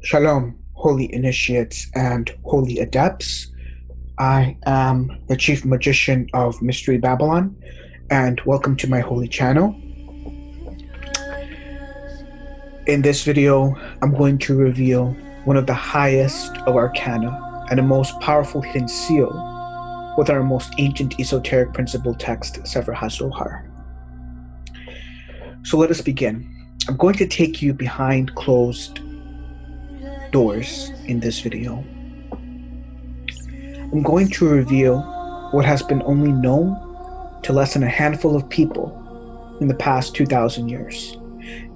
Shalom, holy initiates and holy adepts. I am the chief magician of Mystery Babylon, and welcome to my holy channel. In this video, I'm going to reveal one of the highest of arcana and the most powerful hidden seal with our most ancient esoteric principle text, Sefer HaZohar. So let us begin. I'm going to take you behind closed doors in this video. I'm going to reveal what has been only known to less than a handful of people in the past 2,000 years,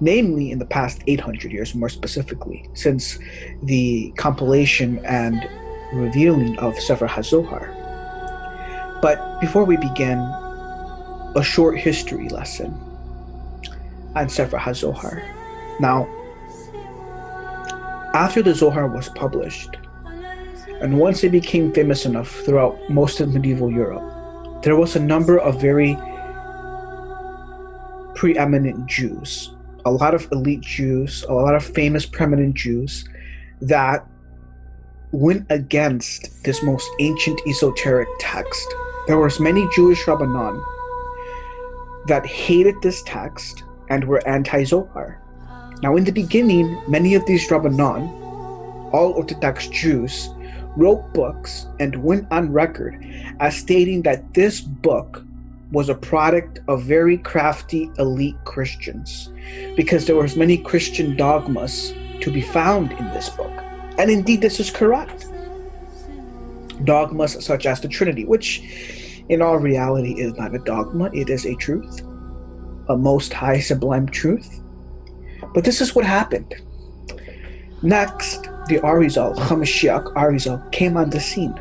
namely in the past 800 years more specifically, since the compilation and revealing of Sefer HaZohar. But before we begin, a short history lesson on Sefer HaZohar. Now, after the Zohar was published, and once it became famous enough throughout most of medieval Europe, there was a number of very preeminent Jews, a lot of elite Jews, a lot of famous preeminent Jews that went against this most ancient esoteric text. There was many Jewish Rabbanan that hated this text and were anti-Zohar. Now in the beginning, many of these Rabbanan, all Orthodox Jews, wrote books and went on record as stating that this book was a product of very crafty elite Christians, because there was many Christian dogmas to be found in this book. And indeed this is correct. Dogmas such as the Trinity, which in all reality is not a dogma, it is a truth, a most high sublime truth. But this is what happened. Next, the Arizal, Hamashiach Arizal, came on the scene.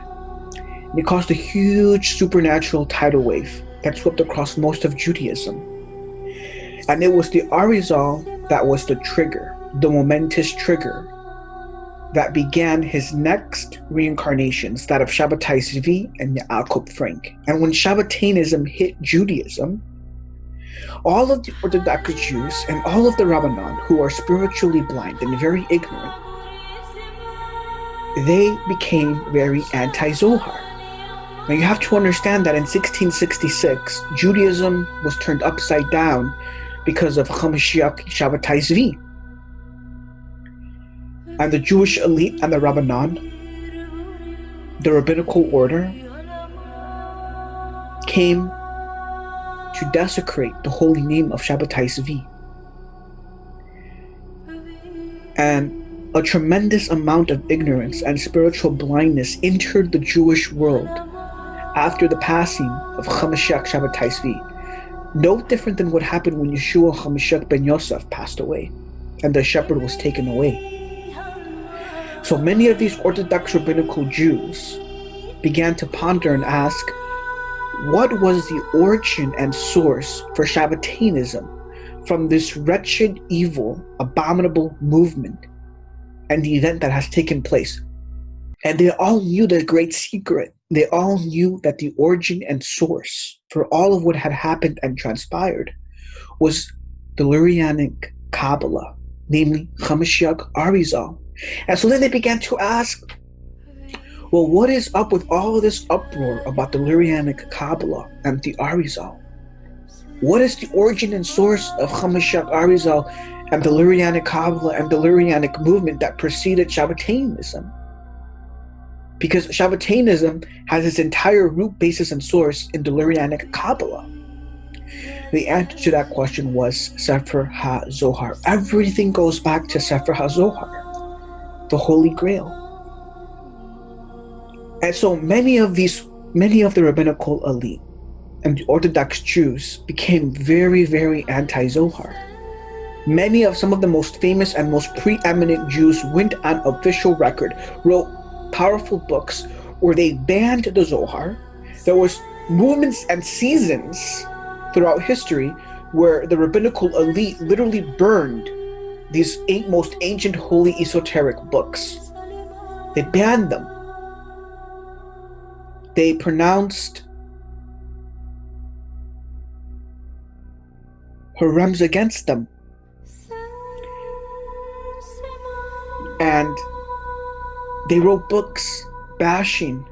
And it caused a huge supernatural tidal wave that swept across most of Judaism. And it was the Arizal that was the trigger, the momentous trigger, that began his next reincarnations, that of Shabbatai Zvi and Yaakov Frank. And when Shabbatainism hit Judaism, all of the Orthodox Jews and all of the Rabbanan who are spiritually blind and very ignorant, they became very anti-Zohar. Now you have to understand that in 1666, Judaism was turned upside down because of Hamashiach Shabbatai Zvi. And the Jewish elite and the Rabbanan, the rabbinical order, came to desecrate the holy name of Shabbatai Zvi. And a tremendous amount of ignorance and spiritual blindness entered the Jewish world after the passing of Hamashiach Shabbatai Zvi. No different than what happened when Yeshua Hamashiach ben Yosef passed away and the shepherd was taken away. So many of these Orthodox rabbinical Jews began to ponder and ask, what was the origin and source for Shabbatainism from this wretched, evil, abominable movement and the event that has taken place? And they all knew the great secret. They all knew that the origin and source for all of what had happened and transpired was the Lurianic Kabbalah, namely Hamashiach Arizal. And so then they began to ask, well, what is up with all of this uproar about the Lurianic Kabbalah and the Arizal? What is the origin and source of Hamashiach Arizal and the Lurianic Kabbalah and the Lurianic movement that preceded Shabbatainism? Because Shabbatainism has its entire root, basis, and source in the Lurianic Kabbalah. The answer to that question was Sefer HaZohar. Everything goes back to Sefer HaZohar, the Holy Grail. And so many of the rabbinical elite and the Orthodox Jews became very, very anti-Zohar. Some of the most famous and most preeminent Jews went on official record, wrote powerful books where they banned the Zohar. There was movements and seasons throughout history where the rabbinical elite literally burned these most ancient holy esoteric books. They banned them. They pronounced harems against them. And they wrote books bashing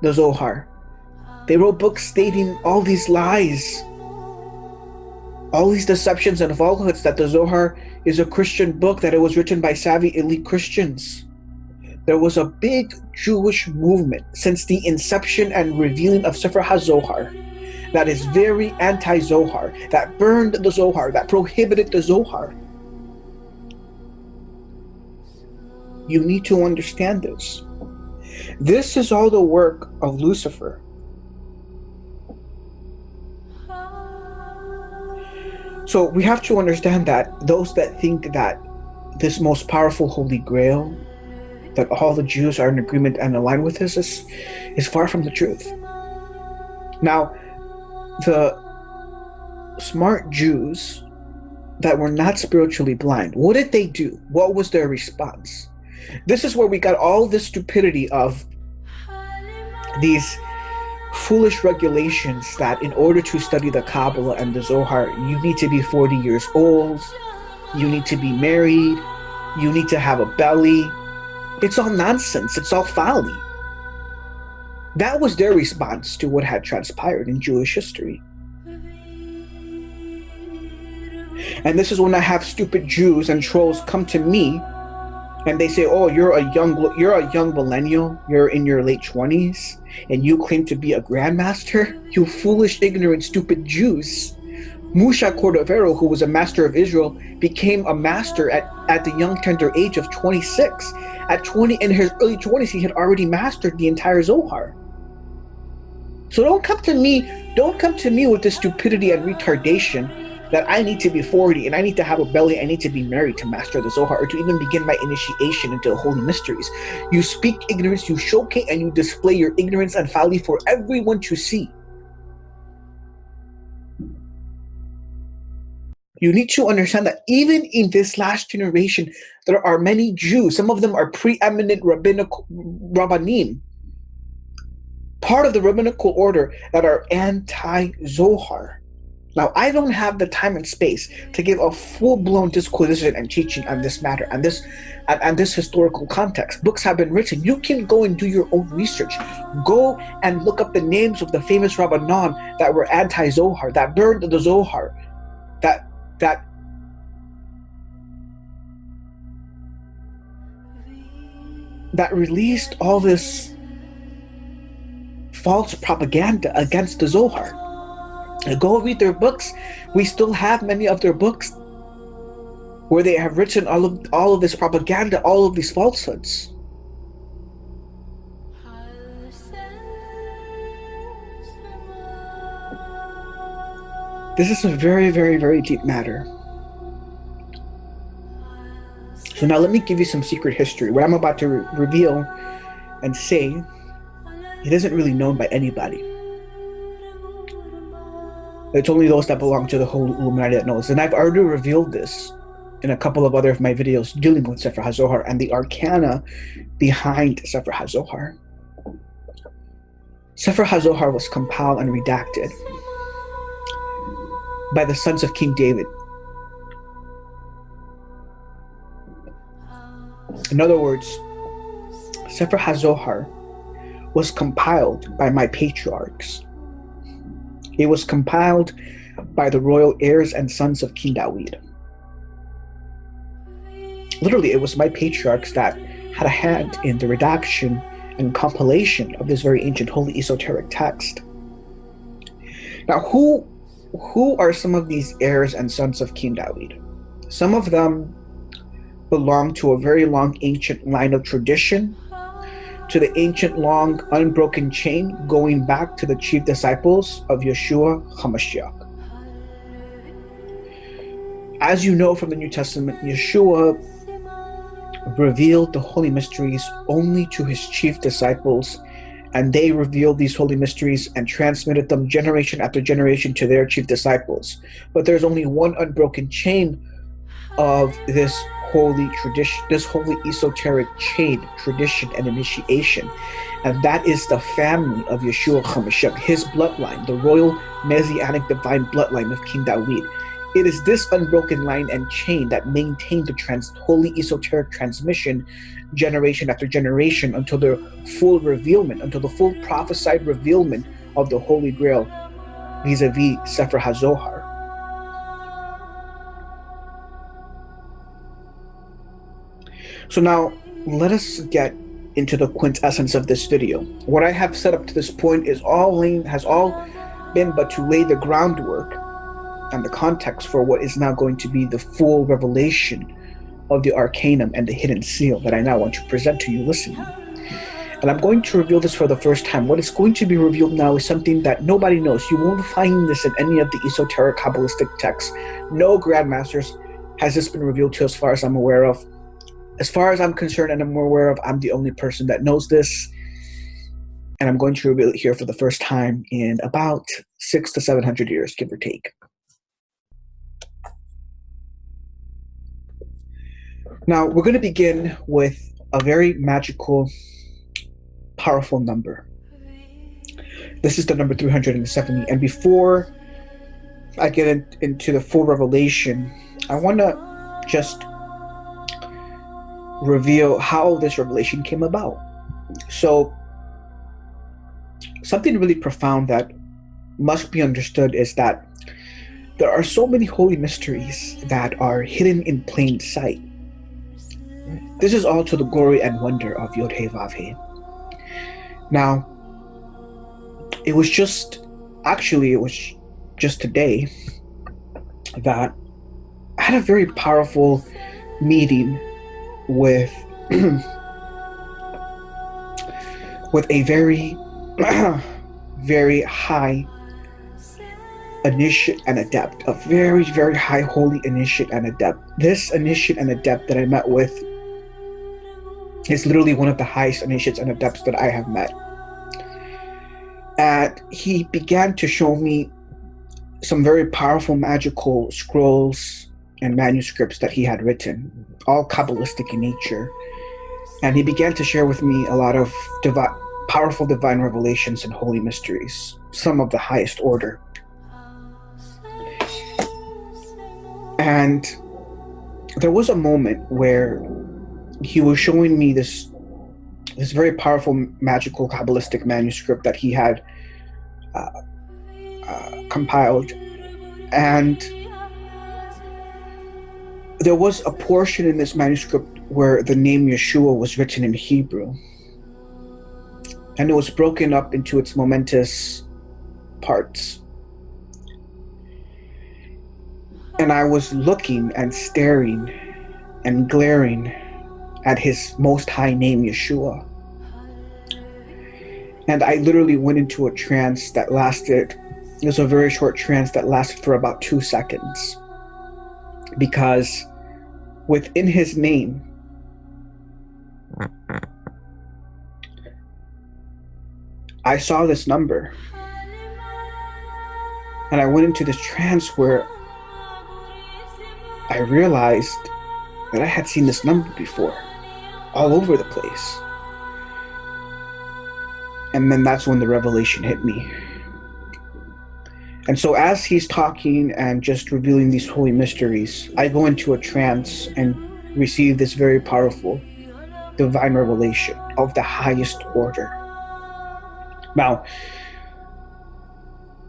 the Zohar. They wrote books stating all these lies, all these deceptions and falsehoods, that the Zohar is a Christian book, that it was written by savvy elite Christians. There was a big Jewish movement since the inception and revealing of Sefer HaZohar that is very anti-Zohar, that burned the Zohar, that prohibited the Zohar. You need to understand this. This is all the work of Lucifer. So we have to understand that those that think that this most powerful Holy Grail, that all the Jews are in agreement and aligned with this, is far from the truth. Now, the smart Jews that were not spiritually blind, what did they do? What was their response? This is where we got all this stupidity of these foolish regulations that in order to study the Kabbalah and the Zohar, you need to be 40 years old, you need to be married, you need to have a belly. It's all nonsense. It's all folly. That was their response to what had transpired in Jewish history. And this is when I have stupid Jews and trolls come to me and they say, "Oh, you're a young millennial. You're in your late 20s, and you claim to be a grandmaster. You foolish, ignorant, stupid Jews." Musha Cordovero, who was a master of Israel, became a master at the young, tender age of 26. In his early 20s, he had already mastered the entire Zohar. So don't come to me with this stupidity and retardation that I need to be 40 and I need to have a belly, I need to be married to master the Zohar or to even begin my initiation into the holy mysteries. You speak ignorance, you showcase and you display your ignorance and folly for everyone to see. You need to understand that even in this last generation, there are many Jews, some of them are preeminent rabbanim, part of the rabbinical order, that are anti-Zohar. Now, I don't have the time and space to give a full-blown disquisition and teaching on this matter and this historical context. Books have been written. You can go and do your own research. Go and look up the names of the famous Rabbanon that were anti-Zohar, that burned the Zohar, that released all this false propaganda against the Zohar. Go read their books. We still have many of their books where they have written all of this propaganda, all of these falsehoods. This is a very, very, very deep matter. So now let me give you some secret history. What I'm about to reveal and say, it isn't really known by anybody. It's only those that belong to the Holy Illuminati that knows. And I've already revealed this in a couple of other of my videos dealing with Sefer HaZohar and the arcana behind Sefer HaZohar. Sefer HaZohar was compiled and redacted by the sons of King David. In other words, Sefer HaZohar was compiled by my patriarchs. It was compiled by the royal heirs and sons of King David. Literally, it was my patriarchs that had a hand in the redaction and compilation of this very ancient, holy, esoteric text. Now, who are some of these heirs and sons of King David? Some of them belong to a very long, ancient line of tradition, to the ancient, long, unbroken chain going back to the chief disciples of Yeshua HaMashiach. As you know from the New Testament, Yeshua revealed the holy mysteries only to his chief disciples, and they revealed these holy mysteries and transmitted them generation after generation to their chief disciples. But there's only one unbroken chain of this holy tradition, this holy esoteric chain, tradition, and initiation, and that is the family of Yeshua HaMashiach, his bloodline, the royal messianic divine bloodline of King David. It is this unbroken line and chain that maintained the holy esoteric transmission generation after generation until the full revealment, until the full prophesied revealment of the Holy Grail vis-a-vis Sefer HaZohar. So now let us get into the quintessence of this video. What I have set up to this point has all been but to lay the groundwork and the context for what is now going to be the full revelation of the Arcanum and the hidden seal that I now want to present to you listening. And I'm going to reveal this for the first time. What is going to be revealed now is something that nobody knows. You won't find this in any of the esoteric Kabbalistic texts. No grandmasters has this been revealed to as far as I'm aware of. As far as I'm concerned and I'm aware of, I'm the only person that knows this. And I'm going to reveal it here for the first time in about 600 to 700 years, give or take. Now, we're going to begin with a very magical, powerful number. This is the number 370. And before I get into the full revelation, I want to just reveal how this revelation came about. So, something really profound that must be understood is that there are so many holy mysteries that are hidden in plain sight. This is all to the glory and wonder of Yod-Heh Vav-Heh. Now, it was just today that I had a very powerful meeting with a very very high initiate and adept, a very, very high holy initiate and adept. This initiate and adept that I met with is literally one of the highest initiates and adepts that I have met. And he began to show me some very powerful magical scrolls and manuscripts that he had written, all Kabbalistic in nature. And he began to share with me a lot of powerful divine revelations and holy mysteries, some of the highest order. And there was a moment where he was showing me this very powerful magical Kabbalistic manuscript that he had compiled. And there was a portion in this manuscript where the name Yeshua was written in Hebrew. And it was broken up into its momentous parts. And I was looking and staring and glaring at his most high name, Yeshua. And I literally went into a trance that lasted, it was a very short trance that lasted for about 2 seconds. Because within his name, I saw this number. And I went into this trance where I realized that I had seen this number before, all over the place. And then that's when the revelation hit me. And so as he's talking and just revealing these holy mysteries, I go into a trance and receive this very powerful divine revelation of the highest order. Now,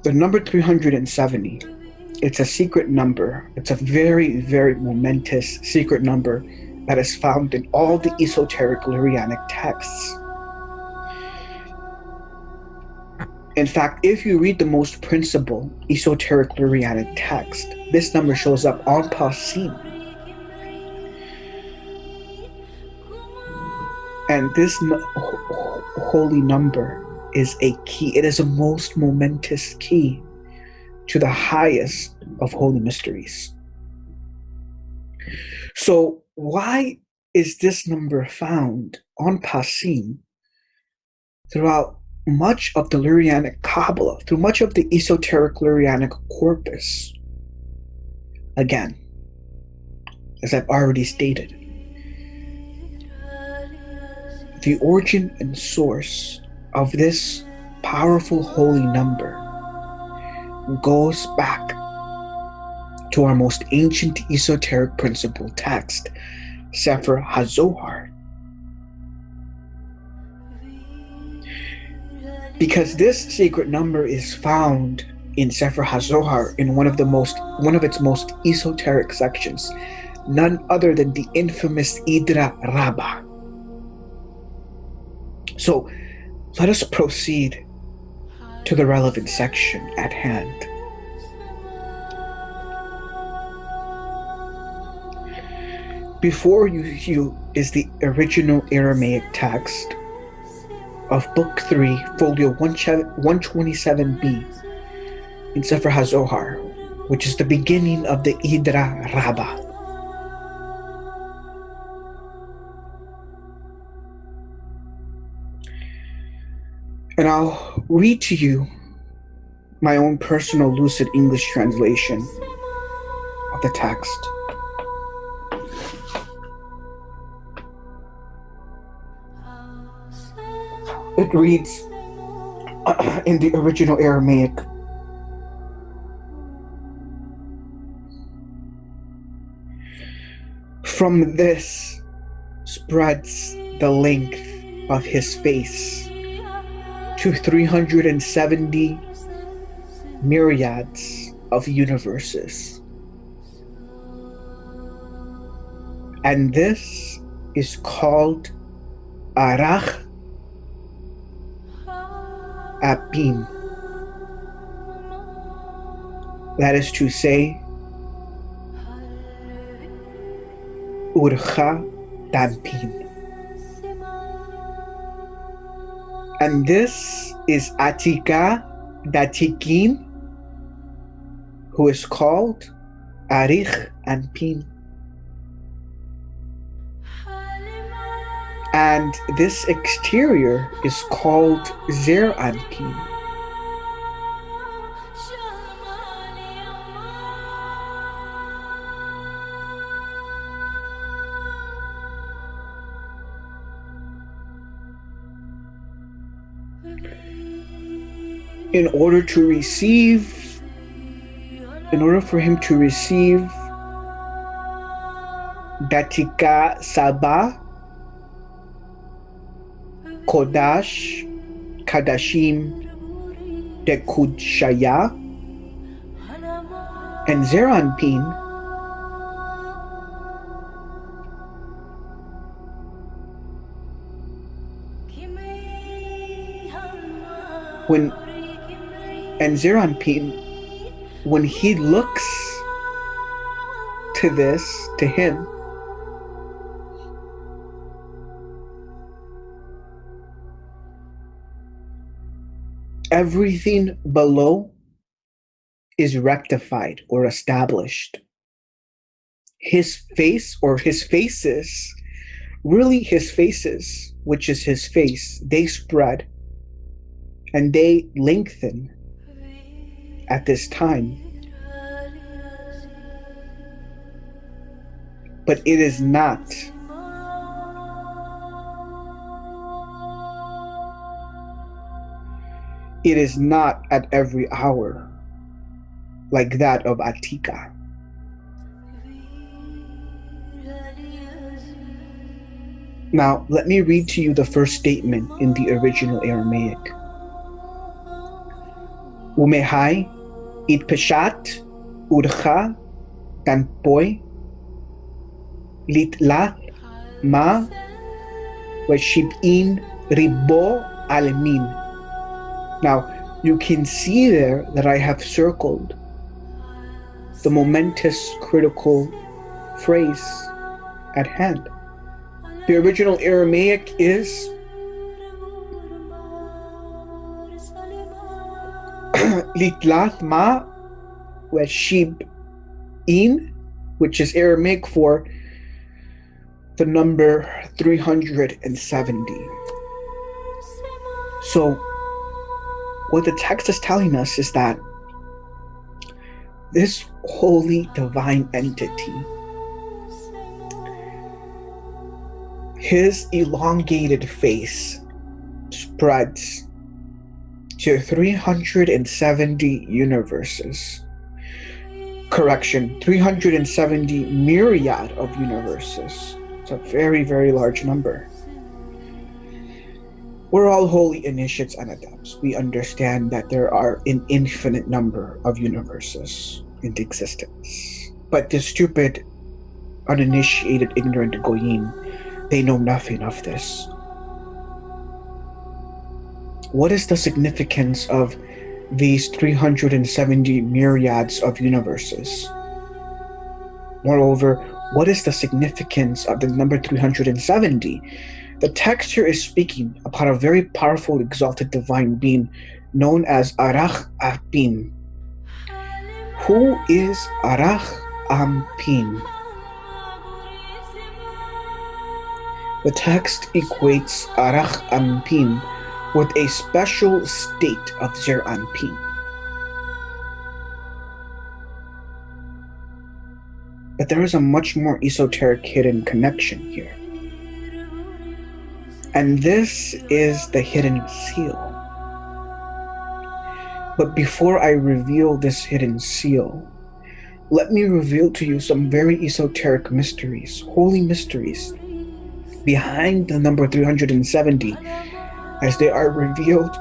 the number 370, it's a secret number. It's a very, very momentous secret number that is found in all the esoteric Lurianic texts. In fact, if you read the most principal esoteric Lurianic text, this number shows up en passant. And this holy number is a key. It is a most momentous key to the highest of holy mysteries. So why is this number found en passant throughout much of the Lurianic Kabbalah, through much of the esoteric Lurianic corpus? Again, as I've already stated, the origin and source of this powerful holy number goes back to our most ancient esoteric principle text, Sefer HaZohar. Because this secret number is found in Sefer HaZohar in one of its most esoteric sections, none other than the infamous Idra Rabbah. So let us proceed to the relevant section at hand. Before you is the original Aramaic text of Book 3, Folio 127b in Sefer HaZohar, which is the beginning of the Idra Rabbah. And I'll read to you my own personal lucid English translation of the text. It reads in the original Aramaic. From this spreads the length of his face to 370 myriads of universes. And this is called Arach Apim. That is to say, Urcha Dampin. And this is Atika Datikin, who is called Arich Anpin. And this exterior is called Zer Anpin. In order for him to receive Datika Sabah, Kodash, Kadashim, Dekudshaya, and Zeranpin, when he looks to him, everything below is rectified or established. His face or his faces, which is his face, they spread and they lengthen at this time. But it is not at every hour like that of Atika. Now, let me read to you the first statement in the original Aramaic. Umehai itpeshat urcha tanpoi litlat ma veshib'in ribo alemin. Now, you can see there that I have circled the momentous critical phrase at hand. The original Aramaic is Litlat ma veshib'in, which is Aramaic for the number 370. So, what the text is telling us is that this holy divine entity, his elongated face spreads to 370 universes, Correction, 370 myriad of universes. It's a very, very large number. We're all holy initiates and adepts. We understand that there are an infinite number of universes in existence. But the stupid, uninitiated, ignorant goyim, they know nothing of this. What is the significance of these 370 myriads of universes? Moreover, what is the significance of the number 370? The text here is speaking about a very powerful, exalted divine being known as Arach Apim. Who is Arach Ampim? The text equates Arach Ampim with a special state of Zer Ampim. But there is a much more esoteric hidden connection here. And this is the hidden seal. But before I reveal this hidden seal, let me reveal to you some very esoteric mysteries, holy mysteries, behind the number 370, as they are revealed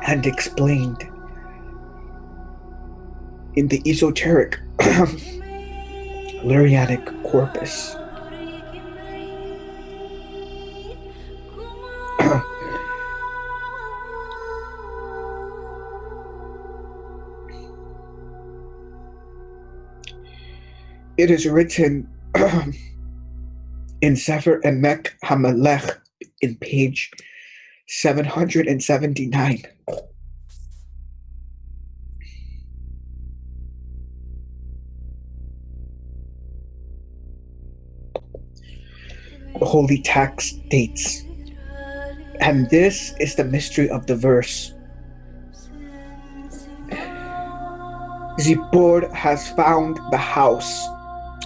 and explained in the esoteric Lurianic corpus. It is written in Sefer Emek HaMelech in page 779. The holy text states, and this is the mystery of the verse. Zippor has found the house.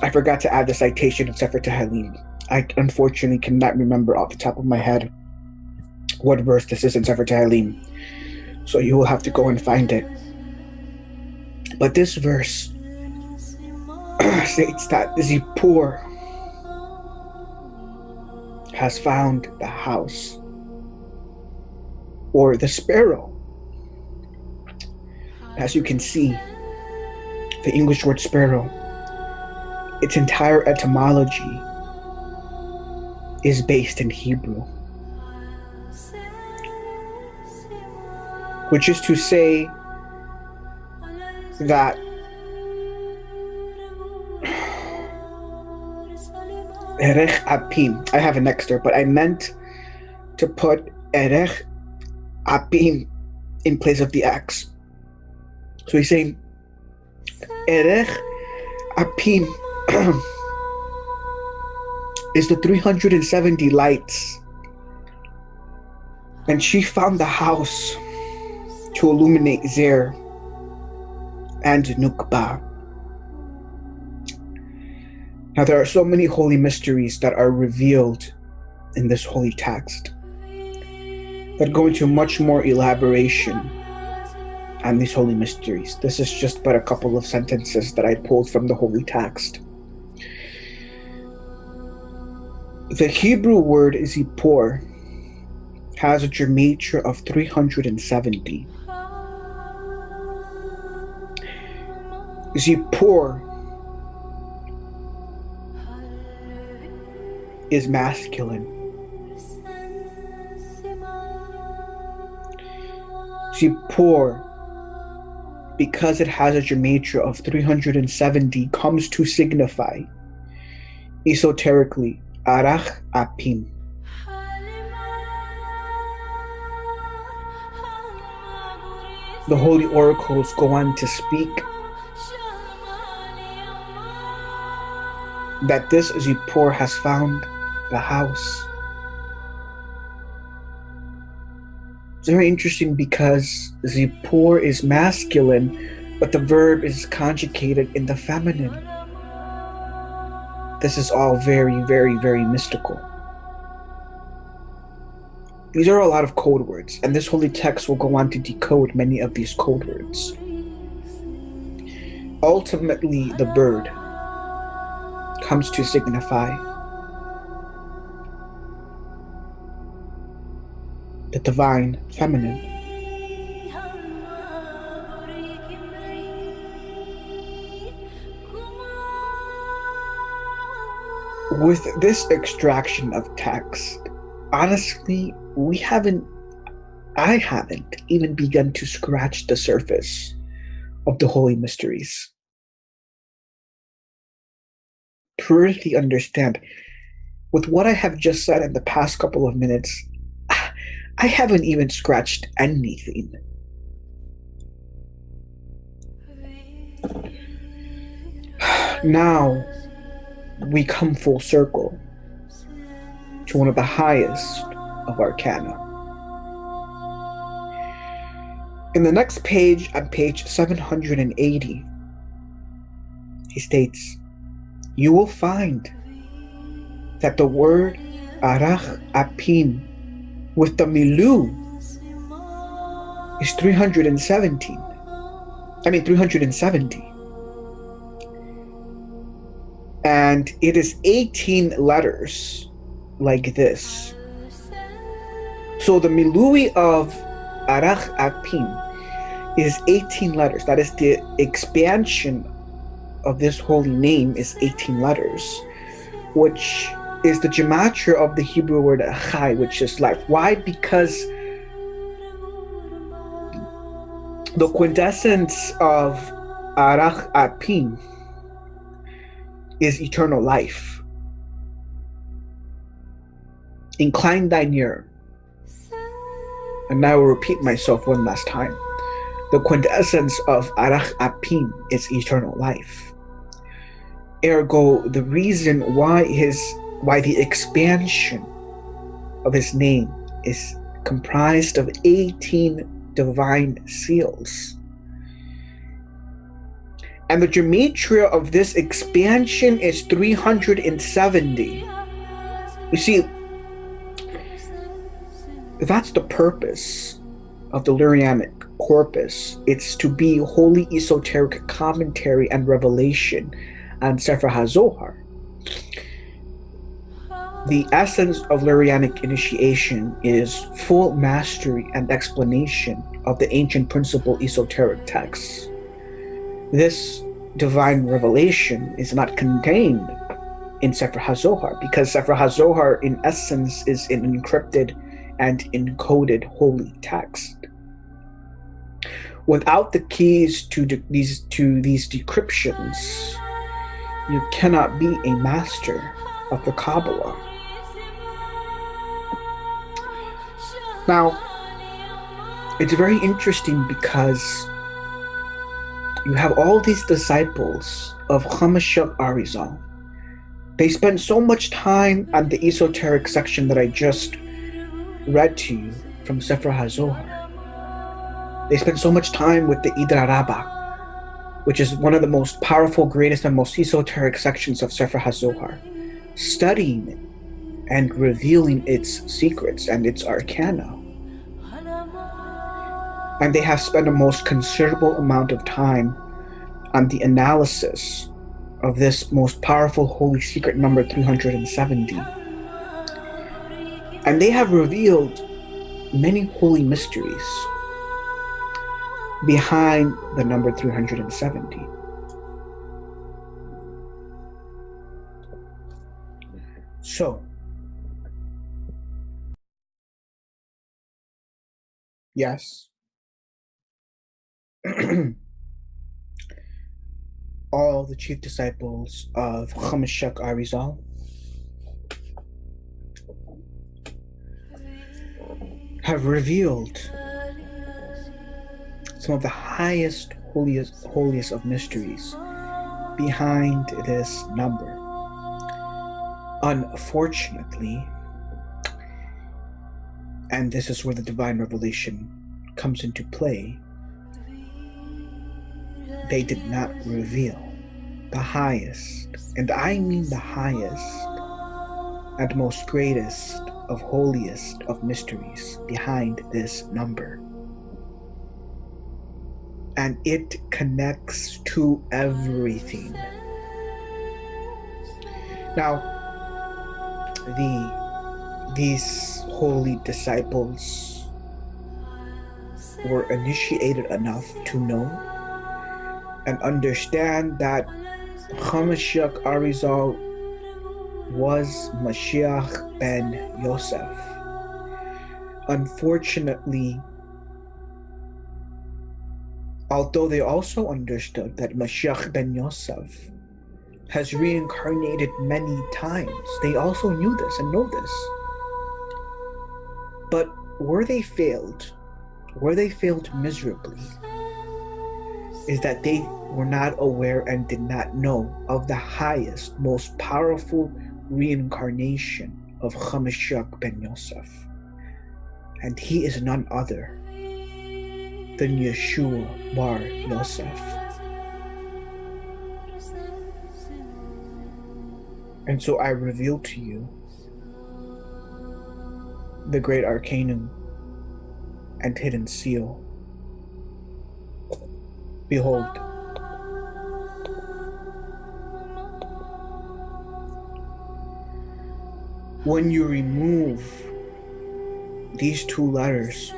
I forgot to add the citation of Sefer Tehillim. I unfortunately cannot remember off the top of my head what verse this is in Sefer Tehillim, so you will have to go and find it. But this verse states that Zippor has found the house, or the sparrow. As you can see, the English word sparrow, its entire etymology is based in Hebrew, which is to say that Erech Apim. I have an extra, but I meant to put Erech Apim in place of the X. So he's saying Erech Apim is the 370 lights, and she found the house to illuminate Zer and Nukba. Now, there are so many holy mysteries that are revealed in this holy text that go into much more elaboration on these holy mysteries. This is just but a couple of sentences that I pulled from the holy text. The Hebrew word Zippor has a gematria of 370. Zippor is masculine. Zippor, because it has a gematria of 370, comes to signify, esoterically, Arach Apim. The holy oracles go on to speak that this Zippor has found the house. It's very interesting because Zippor is masculine, but the verb is conjugated in the feminine. This is all very, very, very mystical. These are a lot of code words, and this holy text will go on to decode many of these code words. Ultimately, the bird comes to signify the divine feminine. With this extraction of text, honestly, I haven't even begun to scratch the surface of the holy mysteries. To really understand, with what I have just said in the past couple of minutes, I haven't even scratched anything. Now we come full circle to one of the highest of Arcana. In the next page, on page 780, he states, you will find that the word Arach Apim with the Milu is 370. And it is 18 letters like this. So the Milui of Arach Apim is 18 letters. That is, the expansion of this holy name is 18 letters, which is the gematria of the Hebrew word Chai, which is life. Why? Because the quintessence of Arach Apim is eternal life. Incline thine ear. And now I will repeat myself one last time. The quintessence of Arach Apim is eternal life. Ergo, the reason why the expansion of his name is comprised of 18 divine seals. And the gematria of this expansion is 370. You see, that's the purpose of the Lurianic corpus. It's to be holy esoteric commentary and revelation on Sefer HaZohar. The essence of Lurianic initiation is full mastery and explanation of the ancient principal esoteric texts. This divine revelation is not contained in Sefer HaZohar, because Sefer HaZohar in essence is an encrypted and encoded holy text. Without the keys to these decryptions, you cannot be a master of the Kabbalah. Now, it's very interesting because you have all these disciples of HaMashiach Arizal. They spend so much time on the esoteric section that I just read to you from Sefer HaZohar. They spend so much time with the Idra Rabbah, which is one of the most powerful, greatest, and most esoteric sections of Sefer HaZohar, studying it and revealing its secrets and its arcana. And they have spent a most considerable amount of time on the analysis of this most powerful holy secret number 370. And they have revealed many holy mysteries behind the number 370. So, yes, all the chief disciples of HaMashiach Arizal have revealed some of the highest, holiest of mysteries behind this number. Unfortunately, and this is where the divine revelation comes into play, they did not reveal the highest, and I mean the highest and most greatest of holiest of mysteries behind this number. and it connects to everything. Now, these holy disciples were initiated enough to know and understand that HaMashiach Arizal was Mashiach ben Yosef. Unfortunately, although they also understood that Mashiach ben Yosef has reincarnated many times, they also knew this and know this. But where they failed miserably, is that they were not aware and did not know of the highest, most powerful reincarnation of HaMashiach ben Yosef. And he is none other than Yeshua bar Yosef. And so I reveal to you the great Arcanum and hidden seal. Behold, when you remove these two letters,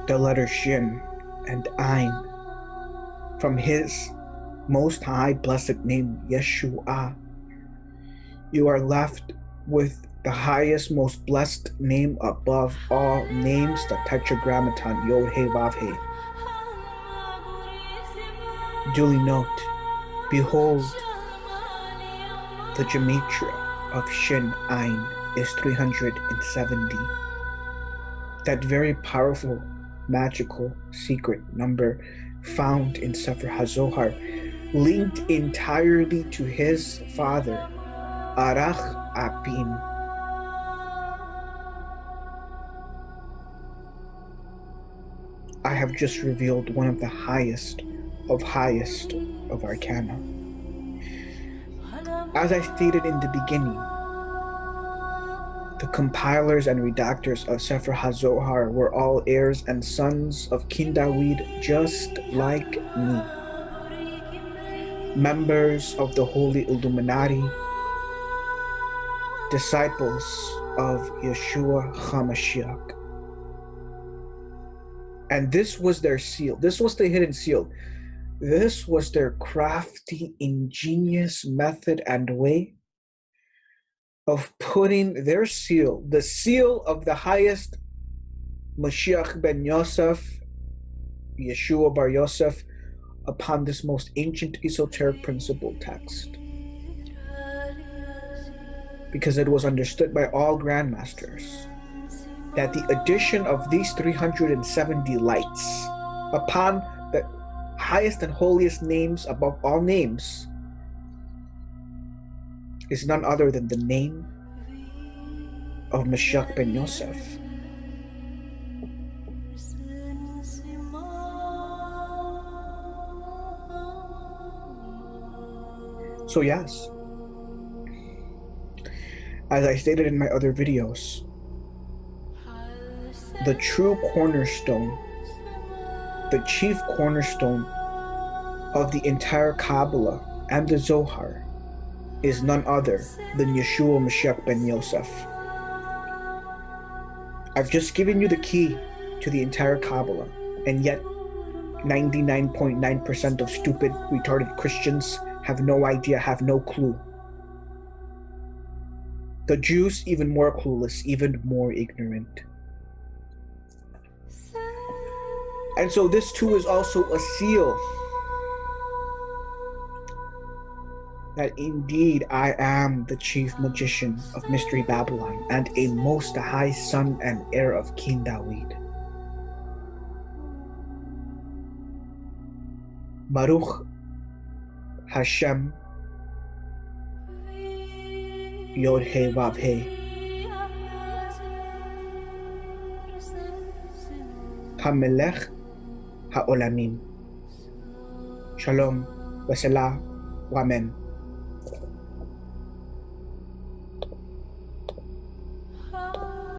the letter Shin and Ain, from his most high blessed name, Yeshua, you are left with the highest, most blessed name above all names, the Tetragrammaton, Yod He Vav He. Duly note, behold, the gematria of Shin Ain is 370. That very powerful, magical, secret number found in Sefer HaZohar, linked entirely to his father, Arach Apim. I have just revealed one of the highest of Arcana. As I stated in the beginning, the compilers and redactors of Sefer HaZohar were all heirs and sons of King David, just like me. Members of the Holy Illuminati, disciples of Yeshua HaMashiach. And this was their seal. This was the hidden seal. This was their crafty, ingenious method and way of putting their seal, the seal of the highest Mashiach ben Yosef, Yeshua bar Yosef, upon this most ancient esoteric principle text. Because it was understood by all grandmasters that the addition of these 370 lights upon the highest and holiest names above all names is none other than the name of Mashiach ben Yosef. So yes, as I stated in my other videos, the true cornerstone, the chief cornerstone of the entire Kabbalah and the Zohar is none other than Yeshua Mashiach ben Yosef. I've just given you the key to the entire Kabbalah, and yet 99.9% of stupid, retarded Christians have no idea, have no clue. The Jews, even more clueless, even more ignorant. And so this too is also a seal that indeed I am the chief magician of Mystery Babylon and a most high son and heir of King David. Baruch Hashem Yod He Vav He HaMelech HaOlamim. Shalom, Wasalah, Amen.